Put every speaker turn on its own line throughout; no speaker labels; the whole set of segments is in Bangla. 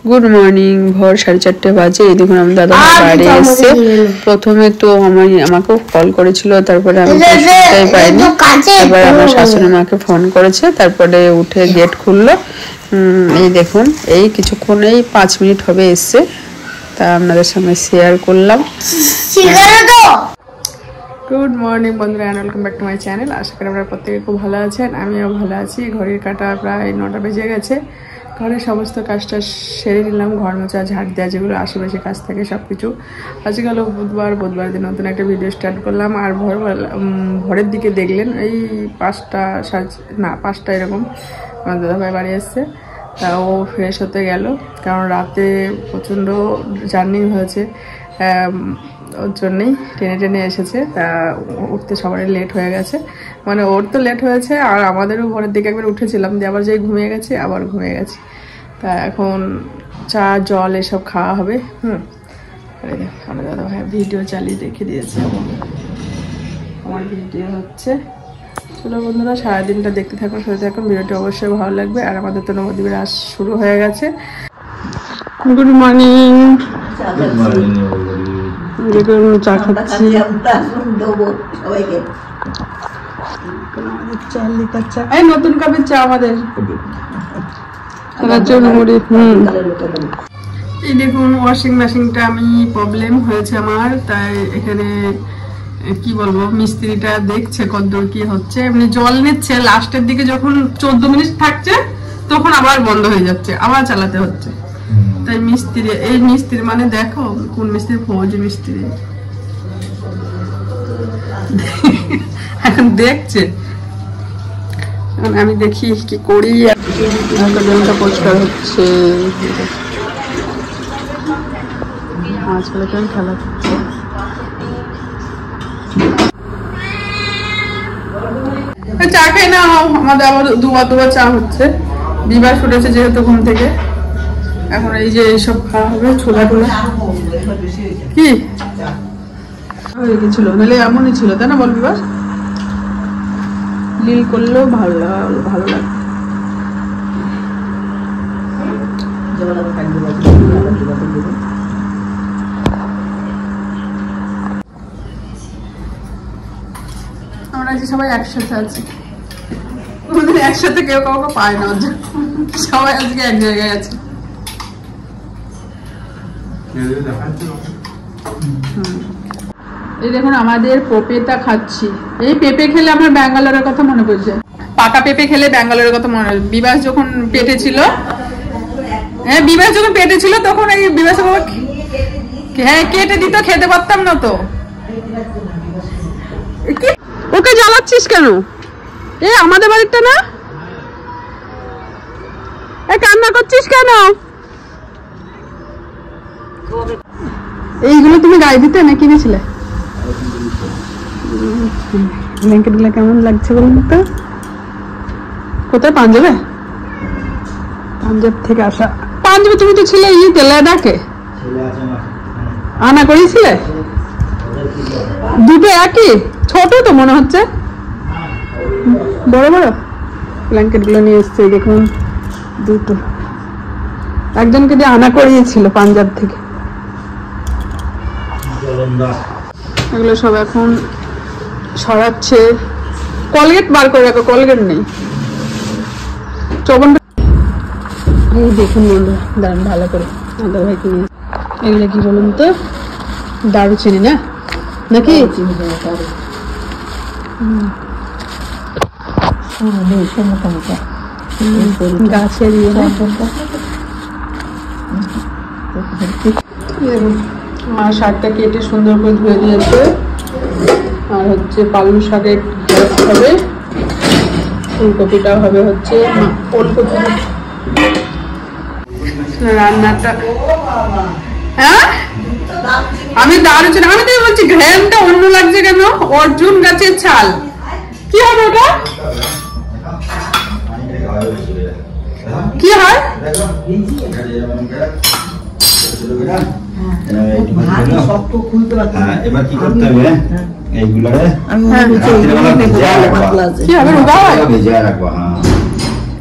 Good morning. ভোর 4:30 বাজে। এই দেখুন আমি দাদা বাড়ি এসে প্রথমে তো আমাকেও কল করেছিল, তারপরে আমি শুনতেই পাইনি। তারপরে আমার শাশুড়ি মাকে ফোন করেছে, তারপরে উঠে গেট খুললো। এই দেখুন এই কিছুক্ষণ, এই 5 মিনিট হবে এসছে, তা আপনাদের সঙ্গে শেয়ার করলাম। গুড মর্নিং বন্ধুরা, welcome back to my channel. আশা করি আপনারা প্রত্যেকে খুব ভালো আছেন, আমিও ভালো আছি। ঘড়ির কাঁটা প্রায় 9টা বেজে গেছে। ঘরের সমস্ত কাজটা সেরে নিলাম, ঘর মোছা, ঝাড় দেওয়া, যেগুলো আশেপাশে কাজ থাকে সব কিছু। আজকে হলো বুধবার দিন নতুন একটা ভিডিও স্টার্ট করলাম। আর ভোরের দিকে দেখলেন এই 5টা এরকম আমার দাদাভাই বাড়ি এসছে। তা ও ফ্রেশ হতে গেল, কারণ রাতে প্রচণ্ড জার্নি হয়েছে, ওর জন্যেই টেনে এসেছে। তা উঠতে সবারই লেট হয়ে গেছে, মানে ওর তো লেট হয়েছে, আর আমাদেরও ভোরের দিকে একবার উঠেছিলাম, দিয়ে আবার যেই ঘুমিয়ে গেছে আবার ঘুমিয়ে গেছে। তা এখন চা জল এসব খাওয়া হবে। আমার দাদা ভাই ভিডিও চালিয়ে রেখে দিয়েছে, আমার ভিডিও হচ্ছে। চলো বন্ধুরা, সারাদিনটা দেখতে থাকুন, সাথে থাকুন, ভিডিওটি অবশ্যই ভালো লাগবে। আর আমাদের তো নবদ্বীপের আজ শুরু হয়ে গেছে। Good morning. চা খাচ্ছি, নতুন কাপের চা আমাদের। এই দেখুন ওয়াশিং মেশিনটা আমি প্রবলেম হয়েছে আমার, তাই এখানে কি বলবো, মিস্ত্রিটা দেখছে কতদূর কি হচ্ছে। এমনি জল নিচ্ছে, লাস্টের দিকে যখন 14 মিনিট থাকছে তখন আবার বন্ধ হয়ে যাচ্ছে, আবার চালাতে হচ্ছে। তাই এই মিস্ত্রি মানে দেখো কোন মিস্ত্রি, ফৌজি মিস্ত্রি এখন দেখছে। আমি দেখি কি করি। জলটা পরিষ্কার হচ্ছে, মাছগুলো কেমন খেলা করছে। চা খাই না, আমাদের আবার দুবার চা হচ্ছে। বিবাস উঠেছে যেহেতু ঘুম থেকে, এখন এই যে এইসব খাওয়া হবে, ছোলা টোলা কি হয়ে গেছিল, নাহলে এমনই ছিল, তাই না বল বিবাস? লীল করলেও ভালো লাগে। আমরা আজকে সবাই একসাথে আছি, আমাদের একসাথে কেউ কাউকে পায় না, সবাই আজকে এক জায়গায় আছে। এই দেখুন আমাদের পেঁপেটা খাচ্ছি। এই পেঁপে খেলে আমার ব্যাঙ্গালোরের কথা মনে পড়ছে, পাকা পেঁপে খেলে ব্যাঙ্গালোরের কথা মনে হয়। বিবাস যখন পেটে ছিল, তখন এই বিবাস কেটে দিত, খেতে পারতাম না তো। ওকে জ্বালাচ্ছিস কেন? এ আমাদের বাড়িটা না, কান্না করছিস কেন? এইগুলো তুমি গায়ে দিতে না কিনেছিলে? ব্ল্যাঙ্কেট গুলো কেমন লাগছে বলুন তো? কোথায়? পাঞ্জাবে থেকে আসা। পাঞ্জাবে তুমি তো ছিলে ইয়েতে, লাদাখে আনা করেছিলে। দুটো একই, ছোট তো মনে হচ্ছে, বড় ব্ল্যাঙ্কেট গুলো নিয়ে এসছে। দেখুন দুটো, একজনকে দিয়ে আনা করিয়েছিল পাঞ্জাব থেকে। এগুলো সব এখন সরাচ্ছে। কলগেট বার করে রাখো, কলগেট নেই। চবনটা এই দেখুন বন্ধু, দাঁড়ান ভালো করে দাদা ভাই কিনে। এগুলো কি বলুন তো? দারুচিনি না নাকি? গাছের আর শাকটা কেটে সুন্দর করে ধুয়ে দিয়েছে। আর হচ্ছে পালং শাকের হবে, ফুলকপিটা হবে হচ্ছে ওলকপি। রান্নাটা আমি দারুচিনি, আমি তো বলছি ঘ্রাণটা অন্য লাগছে কেন? অর্জুন গাছের ছাল, কি হবে ওটা? কি হয়?
এবার কি করতে হবে? এইগুলো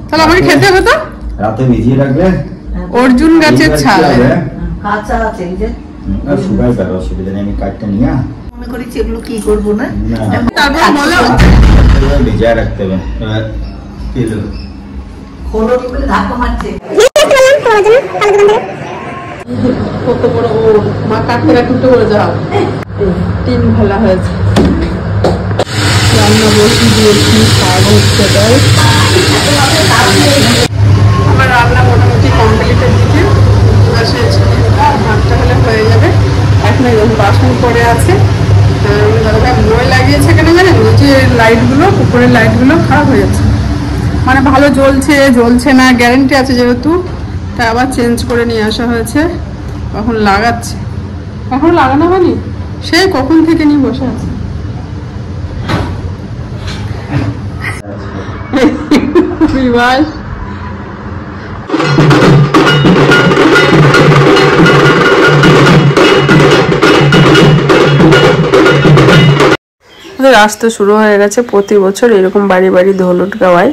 তাহলে আমাকে খেতে হবে তো? রাতে ভিজিয়ে রাখবে।
অর্জুন গাছের ছাল
কাঁচা আছে এই যে
শুকাই পারে, অসুবিধা নেই, আমি কাঠটা নিয়ে
মনে করেছি এগুলো কি করবো না,
তারপর বলো
ভিজায় রাখতে হবে।
খোলো কি বলে ধাক্কা মারছে।
কত বড় ওর মা কাটতে কাটতে করে যাও, 3 ভালা হয়েছে। রান্না বসিয়ে দিয়েছি, শাক হচ্ছে তাই। আমার রান্না মোটামুটি কমপ্লিটের দিকে বসেছি, ভাতটা হলে হয়ে যাবে। এখন এরকম বাসন পড়ে আছে, দাদা মই লাগিয়েছে কেন জানেন, যে লাইটগুলো উপরের লাইটগুলো খারাপ হয়ে যাচ্ছে, মানে ভালো জ্বলছে না গ্যারেন্টি আছে যেহেতু, তাই আবার চেঞ্জ করে নিয়ে আসা হয়েছে। এখন লাগাচ্ছে, এখন লাগানো হয়নি, সেই কখন থেকে নিয়ে বসে আছে। বিবাস আসতে শুরু হয়ে গেছে, প্রতি বছর এরকম বাড়ি বাড়ি ধলুট গাওয়ায়,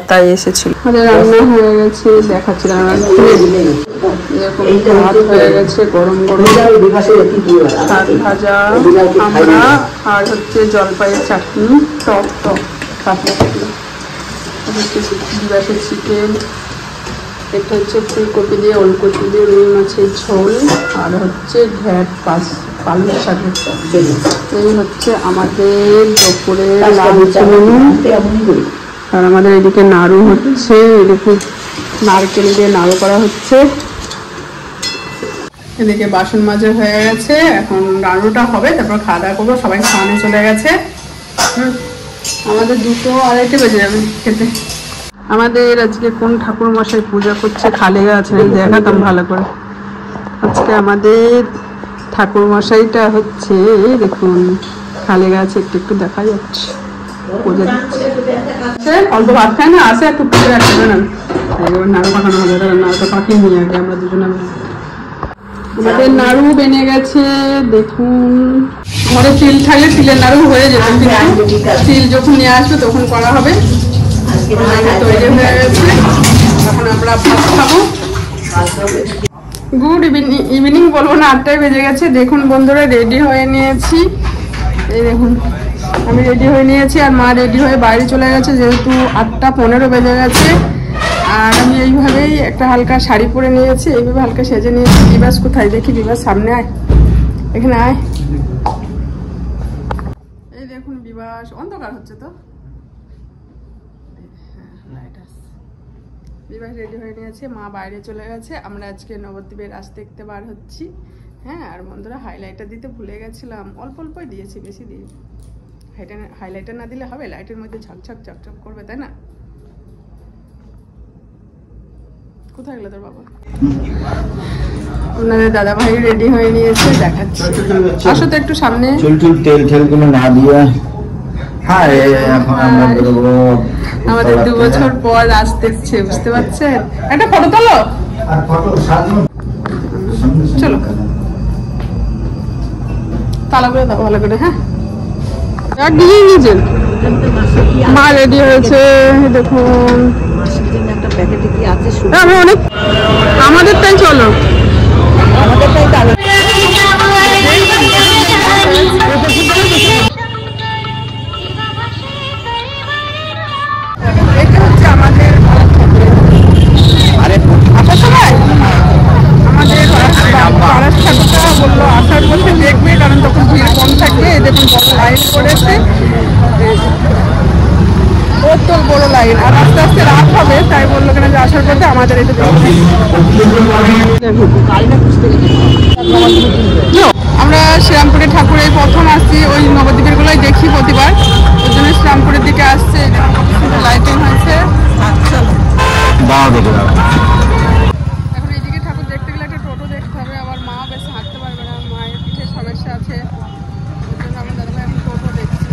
তাই এসেছিল। আমাদের রান্না হয়ে গেছে, দেখাচ্ছিলাম এরকম ভাত হয়ে গেছে, গরম গরম শাক ভাজা, আমরা আর হচ্ছে জলপাইয়ের চাটনি, টক কাঁচা হচ্ছে দিবাসের চিকেন, এটা হচ্ছে ফুলকপি দিয়ে ওলকপি দিয়ে রুই মাছের ঝোল, আর হচ্ছে ঘ্যাট পালং শাকের তরকারি। এই হচ্ছে আমাদের দুপুরের লাঞ্চ মেনু। আর আমাদের এদিকে নাড়ু হচ্ছে, এদিকে নারকেল দিয়ে নাড়ু করা হচ্ছে। এদিকে বাসন মাজা হয়ে গেছে, এখন নাড়ুটা হবে, তারপর খাওয়া দাওয়া করবো। সবাই খাওয়ানো চলে গেছে, আমাদের 2টো 2:30 বেজে যাবে খেতে। আমাদের আজকে কোন ঠাকুর মশাই পূজা করছে খালি আছে, দেখাতাম ভালো করে। আজকে আমাদের ঠাকুর মশাইটা হচ্ছে দেখুন খালি গাছ, একটু দেখা যাচ্ছে, পূজা দিচ্ছে। অল্প ভাত খায় না, আসে একটু পুজো রাখবে না, নাড়ু পাকানো হবে, নাড়ুটা পাকিয়ে নিয়ে আগে আমরা দুজনে। আমাদের নাড়ু বেনে গেছে দেখুন, ঘরে তিল থাকলে তিলের নাড়ু হয়ে যেত, তিল যখন নিয়ে আসবে তখন করা হবে। তৈরি হয়ে গেছে, এখন আমরা ভাত খাবো। গুড ইভিনিং বলবো না, 8টায় বেজে গেছে। দেখুন বন্ধুরা, রেডি হয়ে নিয়েছি, এই দেখুন আমি রেডি হয়ে নিয়েছি, আর মা রেডি হয়ে বাইরে চলে গেছে, যেহেতু 8:15 বেজে গেছে। আর আমি এইভাবেই একটা হালকা শাড়ি পরে নিয়েছি, এইভাবে হালকা সেজে নিয়েছি। বিবাস কোথায় দেখি, বিবাস সামনে আয়, এখানে আয়। এই দেখুন বিবাস, অন্ধকার হচ্ছে তো, বিবাস রেডি হয়ে নিয়েছে, মা বাইরে চলে গেছে। আমরা আজকে নবদ্বীপের রাস দেখতে বার হচ্ছি। হ্যাঁ, আর বন্ধুরা হাইলাইটার দিতে ভুলে গেছিলাম, অল্পই দিয়েছি, বেশি দিই। হাইলাইটার না দিলে হবে, লাইটের মধ্যে ঝকঝক চকচক করবে, তাই না? কোথায় গেল তোর বাবা? আপনাদের দাদা ভাই রেডি হয়ে নিয়েছে, দেখাচ্ছি। আসো তো একটু সামনে।
চুল তেল গুলো না দিয়ে
আমাদের 2 বছর পর রাস দেখছে, বুঝতে পারছেন? একটা ফটো তোলো, চলো তালা করে দাও ভালো করে। হ্যাঁ, মা রেডি হয়েছে দেখুন। আমি অনেক, আমাদেরটাই চলো, আমাদেরটাই বললো আসার বলছে দেখবে, কারণ তখন ভিড় কম থাকবে। দেখুন বড় লাইন করেছে, বোতল বড় লাইন, আর আস্তে আস্তে রাত হবে, তাই বললো কেন যে আসার পথে আমাদের এটা আমরা শ্রীরামপুরে ঠাকুরের প্রথম আসছি, ওই নবদ্বীপের গুলোই দেখি প্রতিবার, ওই জন্য শ্রীরামপুরের দিকে আসছে। লাইটিং হয়েছে, এখন এইদিকে ঠাকুর দেখতে গেলে একটা টোটো দেখতে হবে, আবার মা বেশি হাঁটতে পারবে না, মায়ের পিঠে সমস্যা আছে, ওই জন্য আমার দাদাভাই এখন টোটো দেখছি।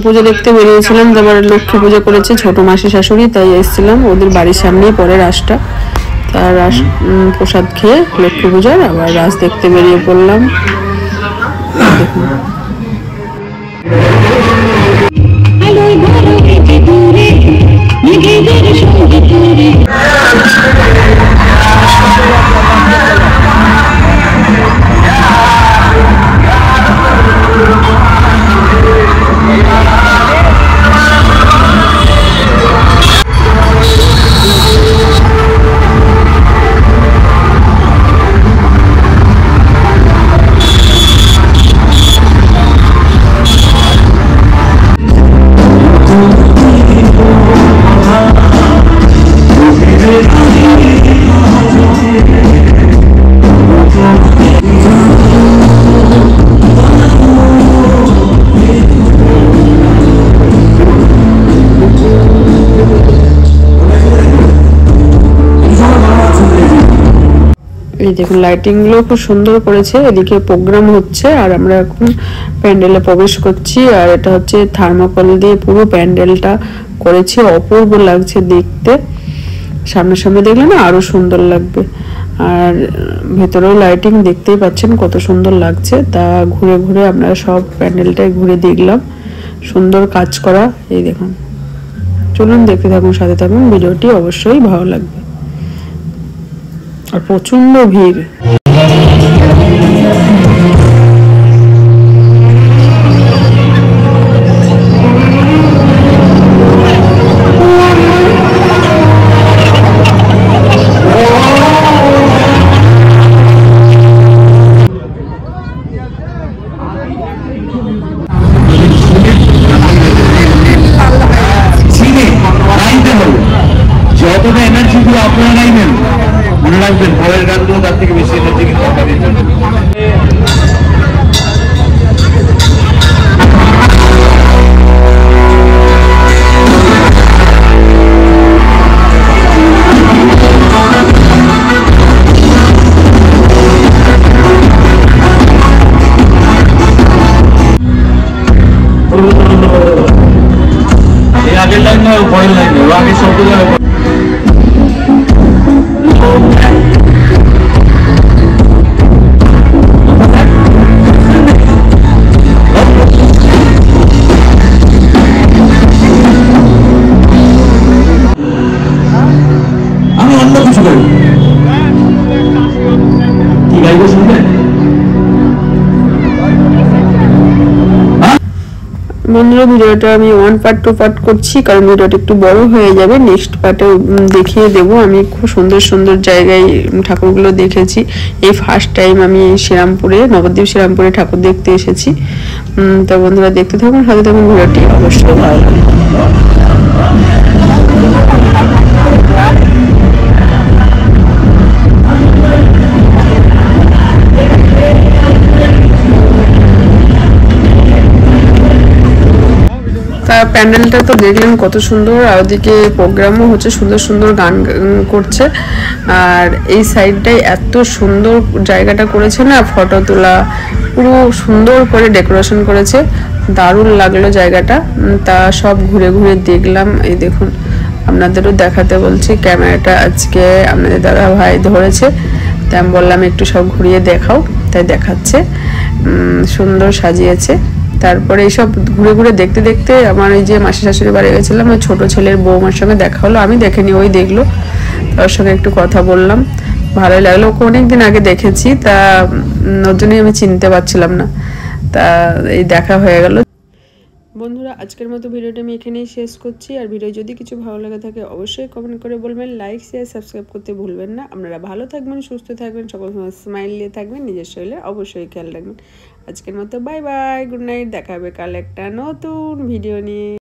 পুজো দেখতে বেরিয়েছিলাম, তারপর লক্ষ্মী পুজো করেছে ছোট মাসি শাশুড়ি, তাই এসেছিলাম ওদের বাড়ির সামনেই পরে রাসটা। তার রাস প্রসাদ খেয়ে লক্ষ্মী পুজোর আবার রাস দেখতে বেরিয়ে পড়লাম। এই দেখুন লাইটিং গুলো খুব সুন্দর করেছে, এদিকে প্রোগ্রাম হচ্ছে আর আমরা এখন প্যান্ডেলে প্রবেশ করছি। আর এটা হচ্ছে থার্মোকল দিয়ে পুরো প্যান্ডেলটা করেছে, অপূর্ব লাগছে দেখতে। সামনাসামনি দেখলে না আরো সুন্দর লাগবে। আর ভেতরেও লাইটিং দেখতেই পাচ্ছেন কত সুন্দর লাগছে। তা ঘুরে ঘুরে আমরা সব প্যান্ডেলটাই ঘুরে দেখলাম, সুন্দর কাজ করা। এই দেখুন, চলুন দেখতে থাকুন, সাথে থাকুন, ভিডিওটি অবশ্যই ভালো লাগবে। আর প্রচন্ড ভিড়।
যতটা এনার্জি দিয়ে আপনারা নাইবেন, মনে রাখবেন পরের গানগুলো তার থেকে বেশি এনার্জি কিন্তু আপনাদের জন্য। এই আগের লাইন নয়, পরের লাইন নয়, আগে শব্দ আমি অন্য কিছু করি কি গাইব শুনবেন?
বন্ধুরা ভিডিওটা আমি 1 পার্ট 2 পার্ট করছি, কারণ ভিডিওটা একটু বড় হয়ে যাবে। নেক্সট পার্টে দেখিয়ে দেবো। আমি খুব সুন্দর সুন্দর জায়গায় ঠাকুরগুলো দেখেছি। এই ফার্স্ট টাইম আমি শ্রীরামপুরে, নবদ্বীপ শ্রীরামপুরে ঠাকুর দেখতে এসেছি। তো বন্ধুরা দেখতে থাকুন, সাথে থাকুন, ভিডিওটি অবশ্যই ভালো লাগবে। প্যান্ডেলটা তো দেখলেন কত সুন্দর, আর ওদিকে প্রোগ্রামও হচ্ছে, সুন্দর সুন্দর গান করছে। আর এই সাইডটাই এত সুন্দর জায়গাটা করেছে না, ফটো তোলা পুরো সুন্দর করে ডেকোরেশন করেছে, দারুণ লাগলো জায়গাটা। তা সব ঘুরে ঘুরে দেখলাম। এই দেখুন, আপনাদেরও দেখাতে বলছি, ক্যামেরাটা আজকে আপনাদের দাদা ভাই ধরেছে, তাই আমি বললাম একটু সব ঘুরিয়ে দেখাও, তাই দেখাচ্ছে। সুন্দর সাজিয়েছে। তারপরে এইসব ঘুরে ঘুরে দেখতে দেখতে আমার এই যে মাসি শাশুড়ি বাড়ি গেছিলাম, ওই ছোট ছেলের বৌমার সঙ্গে দেখা হলো। আমি দেখিনি, ওই দেখলো, তার সঙ্গে একটু কথা বললাম, ভালোই লাগলো। ওকে অনেকদিন আগে দেখেছি, তা ওর জন্যই আমি চিনতে পারছিলাম না, তা এই দেখা হয়ে গেল। বন্ধুরা আজকের মতো ভিডিওটা আমি এখানেই শেষ করছি। আর ভিডিও যদি কিছু ভালো লাগে থাকে অবশ্যই কমেন্ট করে বলবেন, লাইক শেয়ার সাবস্ক্রাইব করতে ভুলবেন না। আপনারা ভালো থাকবেন, সুস্থ থাকবেন, সকল সময় স্মাইল নিয়ে থাকবেন, নিজের শরীরে অবশ্যই খেয়াল রাখবেন। আজকের মতো বাই বাই, গুড নাইট। দেখা হবে কাল একটা নতুন ভিডিও নিয়ে।